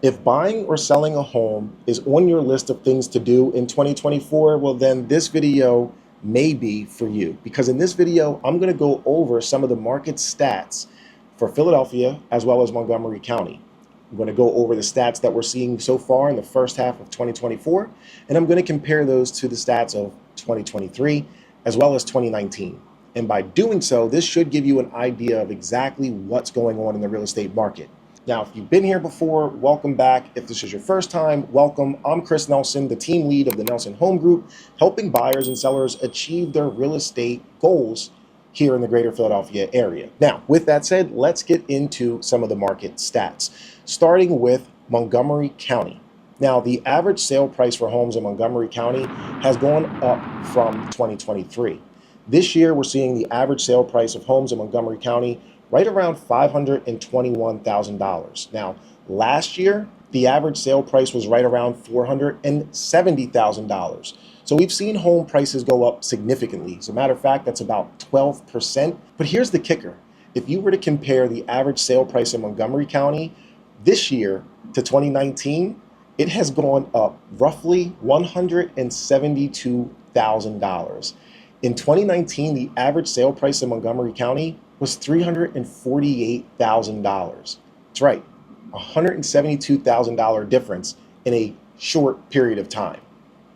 If buying or selling a home is on your list of things to do in 2024, well, then this video may be for you. Because in this video, I'm going to go over some of the market stats for Philadelphia as well as Montgomery County. I'm going to go over the stats that we're seeing so far in the first half of 2024, and I'm going to compare those to the stats of 2023 as well as 2019. And by doing so, this should give you an idea of exactly what's going on in the real estate market. Now, if you've been here before, welcome back. If this is your first time, welcome. I'm Chris Nelson, the team lead of the Nelson Home Group, helping buyers and sellers achieve their real estate goals here in the greater Philadelphia area. Now, with that said, let's get into some of the market stats, starting with Montgomery County. Now, the average sale price for homes in Montgomery County has gone up from 2023. This year, we're seeing the average sale price of homes in Montgomery County right around $521,000. Now, last year, the average sale price was right around $470,000. So we've seen home prices go up significantly. As a matter of fact, that's about 12%. But here's the kicker. If you were to compare the average sale price in Montgomery County this year to 2019, it has gone up roughly $172,000. In 2019, the average sale price in Montgomery County was $348,000. That's right, $172,000 difference in a short period of time.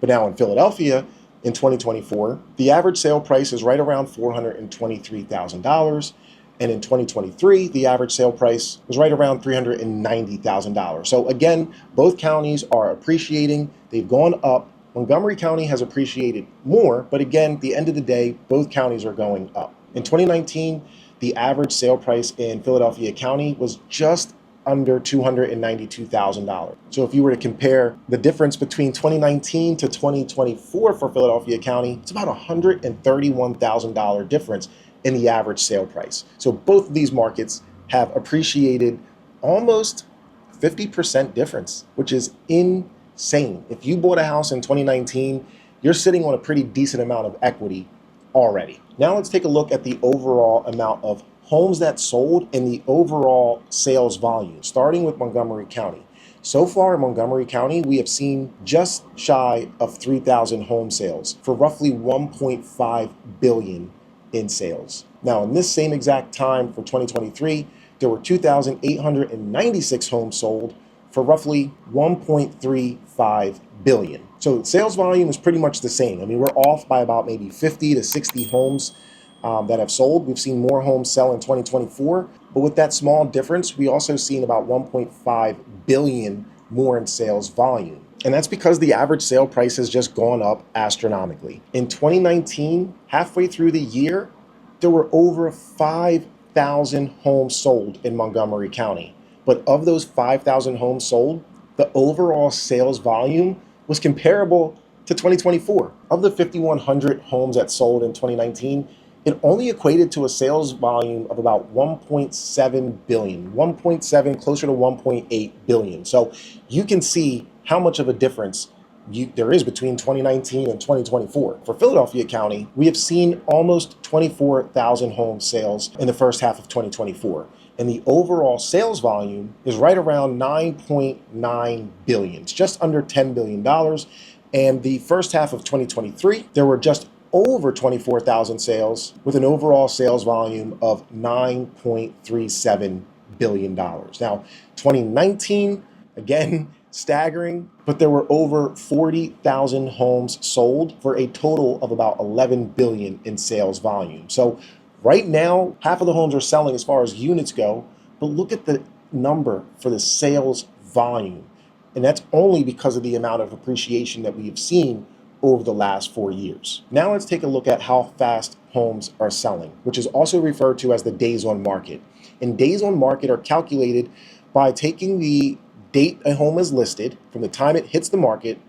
But now in Philadelphia, in 2024, the average sale price is right around $423,000. And in 2023, the average sale price was right around $390,000. So again, both counties are appreciating. They've gone up. Montgomery County has appreciated more, but again, at the end of the day, both counties are going up. In 2019, the average sale price in Philadelphia County was just under $292,000. So if you were to compare the difference between 2019 to 2024 for Philadelphia County, it's about $131,000 difference in the average sale price. So both of these markets have appreciated almost 50% difference, which is insane. If you bought a house in 2019, you're sitting on a pretty decent amount of equity already. Now let's take a look at the overall amount of homes that sold and the overall sales volume, starting with Montgomery County. So far in Montgomery County, we have seen just shy of 3,000 home sales for roughly $1.5 billion in sales. Now, in this same exact time for 2023, there were 2,896 homes sold for roughly $1.35 billion. So sales volume is pretty much the same. I mean, we're off by about maybe 50 to 60 homes that have sold. We've seen more homes sell in 2024, but with that small difference, we also seen about 1.5 billion more in sales volume. And that's because the average sale price has just gone up astronomically. In 2019, halfway through the year, there were over 5,000 homes sold in Montgomery County. But of those 5,000 homes sold, the overall sales volume was comparable to 2024. Of the 5,100 homes that sold in 2019, it only equated to a sales volume of about 1.7 billion, 1.7, closer to 1.8 billion. So you can see how much of a difference there is between 2019 and 2024. For Philadelphia County, we have seen almost 24,000 home sales in the first half of 2024. And the overall sales volume is right around 9.9 billion. It's just under $10 billion. And the first half of 2023, there were just over 24,000 sales with an overall sales volume of $9.37 billion. Now, 2019, again, staggering, but there were over 40,000 homes sold for a total of about 11 billion in sales volume. So right now, half of the homes are selling as far as units go, but look at the number for the sales volume. And that's only because of the amount of appreciation that we have seen over the last 4 years. Now let's take a look at how fast homes are selling, which is also referred to as the days on market. And days on market are calculated by taking the date a home is listed from the time it hits the market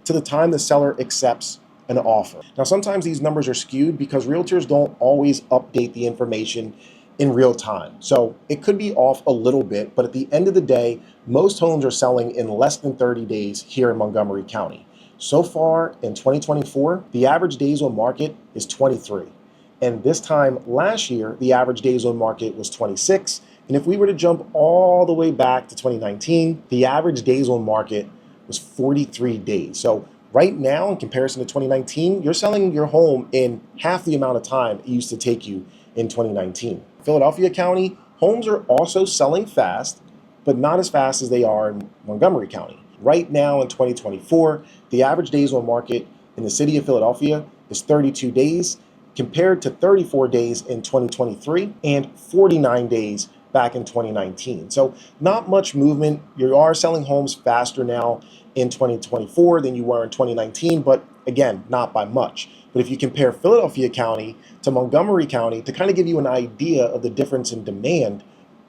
to the time the seller accepts an offer. Now, sometimes these numbers are skewed because realtors don't always update the information in real time. So it could be off a little bit, but at the end of the day, most homes are selling in less than 30 days here in Montgomery County. So far in 2024, the average days on market is 23. And this time last year, the average days on market was 26. And if we were to jump all the way back to 2019, the average days on market was 43 days. So right now, in comparison to 2019, you're selling your home in half the amount of time it used to take you in 2019. Philadelphia County, homes are also selling fast, but not as fast as they are in Montgomery County. Right now in 2024, the average days on market in the city of Philadelphia is 32 days compared to 34 days in 2023 and 49 days back in 2019. So not much movement. You are selling homes faster now in 2024 than you were in 2019, but again, not by much. But if you compare Philadelphia County to Montgomery County to kind of give you an idea of the difference in demand,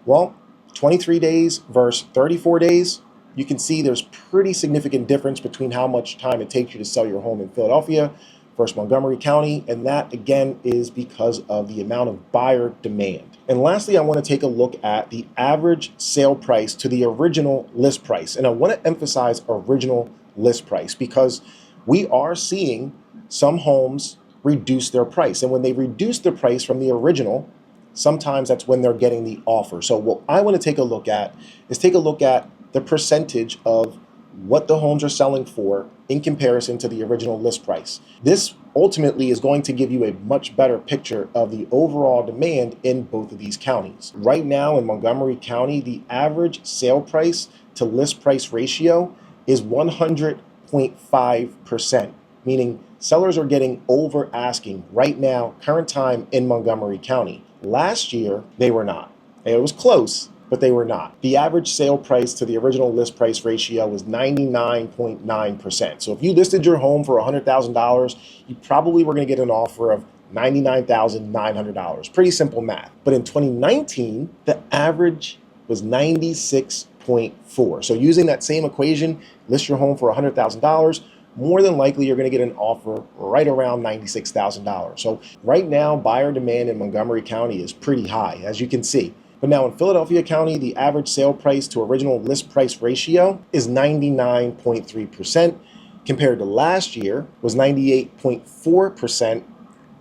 well, 23 days versus 34 days, you can see there's pretty significant difference between how much time it takes you to sell your home in Philadelphia versus Montgomery County, and that again is because of the amount of buyer demand. And lastly, I want to take a look at the average sale price to the original list price. And I want to emphasize original list price because we are seeing some homes reduce their price. And when they reduce the price from the original, sometimes that's when they're getting the offer. So what I want to take a look at is take a look at the percentage of what the homes are selling for in comparison to the original list price. This ultimately is going to give you a much better picture of the overall demand in both of these counties. Right now in Montgomery County, the average sale price to list price ratio is 100.5%, meaning sellers are getting over asking right now, current time in Montgomery County. Last year, they were not. It was close, but they were not. The average sale price to the original list price ratio was 99.9%. So if you listed your home for $100,000, you probably were going to get an offer of $99,900. Pretty simple math. But in 2019, the average was 96.4. So using that same equation, list your home for $100,000, more than likely you're going to get an offer right around $96,000. So right now, buyer demand in Montgomery County is pretty high, as you can see. But now in Philadelphia County, the average sale price to original list price ratio is 99.3%, compared to last year was 98.4%,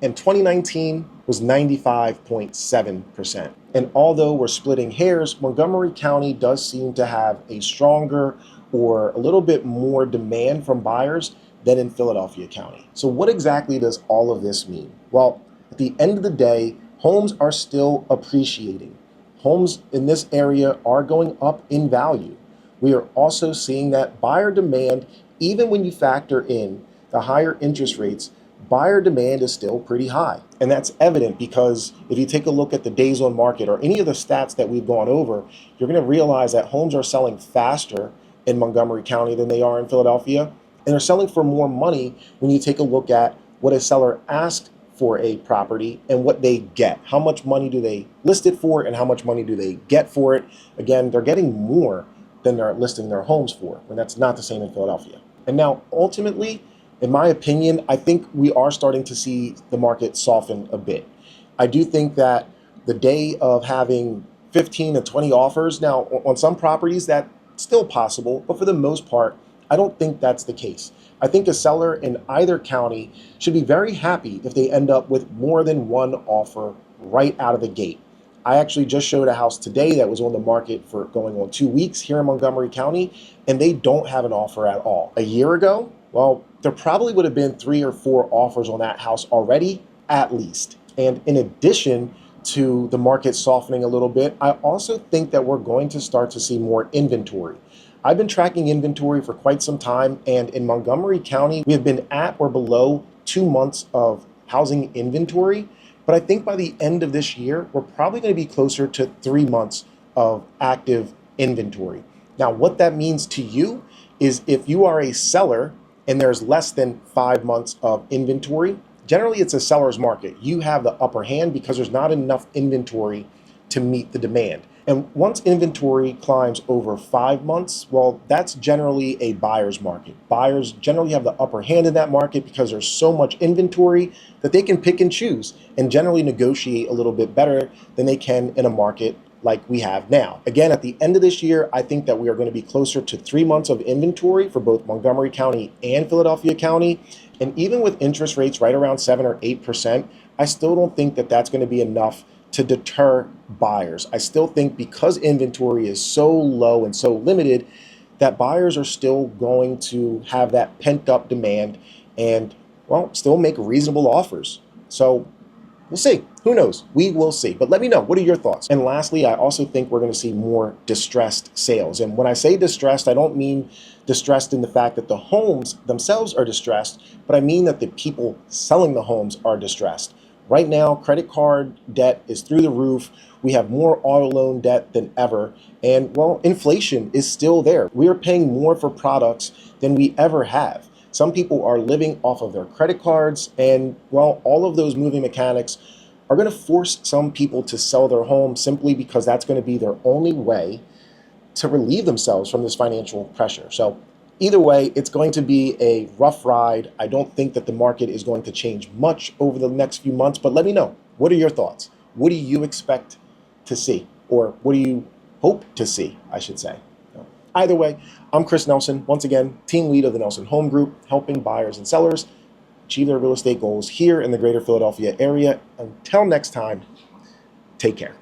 and 2019 was 95.7%. And although we're splitting hairs, Montgomery County does seem to have a stronger or a little bit more demand from buyers than in Philadelphia County. So what exactly does all of this mean? Well, at the end of the day, homes are still appreciating. Homes in this area are going up in value. We are also seeing that buyer demand, even when you factor in the higher interest rates, buyer demand is still pretty high. And that's evident because if you take a look at the days on market or any of the stats that we've gone over, you're going to realize that homes are selling faster in Montgomery County than they are in Philadelphia. And they're selling for more money when you take a look at what a seller asked for a property and what they get. How much money do they list it for and how much money do they get for it? Again, they're getting more than they're listing their homes for, and that's not the same in Philadelphia. And now, ultimately, in my opinion, I think we are starting to see the market soften a bit. I do think that the day of having 15 to 20 offers, now on some properties that's still possible, but for the most part, I don't think that's the case. I think a seller in either county should be very happy if they end up with more than one offer right out of the gate. I actually just showed a house today that was on the market for going on 2 weeks here in Montgomery County, and they don't have an offer at all. A year ago, well, there probably would have been 3 or 4 offers on that house already, at least. And in addition to the market softening a little bit, I also think that we're going to start to see more inventory. I've been tracking inventory for quite some time, and in Montgomery County, we have been at or below 2 months of housing inventory. But I think by the end of this year, we're probably going to be closer to 3 months of active inventory. Now, what that means to you is if you are a seller and there's less than 5 months of inventory, generally it's a seller's market. You have the upper hand because there's not enough inventory to meet the demand. And once inventory climbs over 5 months, well, that's generally a buyer's market. Buyers generally have the upper hand in that market because there's so much inventory that they can pick and choose and generally negotiate a little bit better than they can in a market like we have now. Again, at the end of this year, I think that we are going to be closer to 3 months of inventory for both Montgomery County and Philadelphia County. And even with interest rates right around 7 or 8%, I still don't think that that's going to be enough to deter buyers. I still think because inventory is so low and so limited, that buyers are still going to have that pent up demand and, well, still make reasonable offers. So we'll see. Who knows? We will see. But let me know. What are your thoughts? And lastly, I also think we're going to see more distressed sales. And when I say distressed, I don't mean distressed in the fact that the homes themselves are distressed, but I mean that the people selling the homes are distressed. Right now, credit card debt is through the roof. We have more auto loan debt than ever. And, well, inflation is still there. We are paying more for products than we ever have. Some people are living off of their credit cards, and, well, all of those moving mechanics are going to force some people to sell their home simply because that's going to be their only way to relieve themselves from this financial pressure. So either way, it's going to be a rough ride. I don't think that the market is going to change much over the next few months, but let me know. What are your thoughts? What do you expect to see? Or what do you hope to see, I should say? Either way, I'm Chris Nelson, once again, team lead of the Nelson Home Group, helping buyers and sellers achieve their real estate goals here in the greater Philadelphia area. Until next time, take care.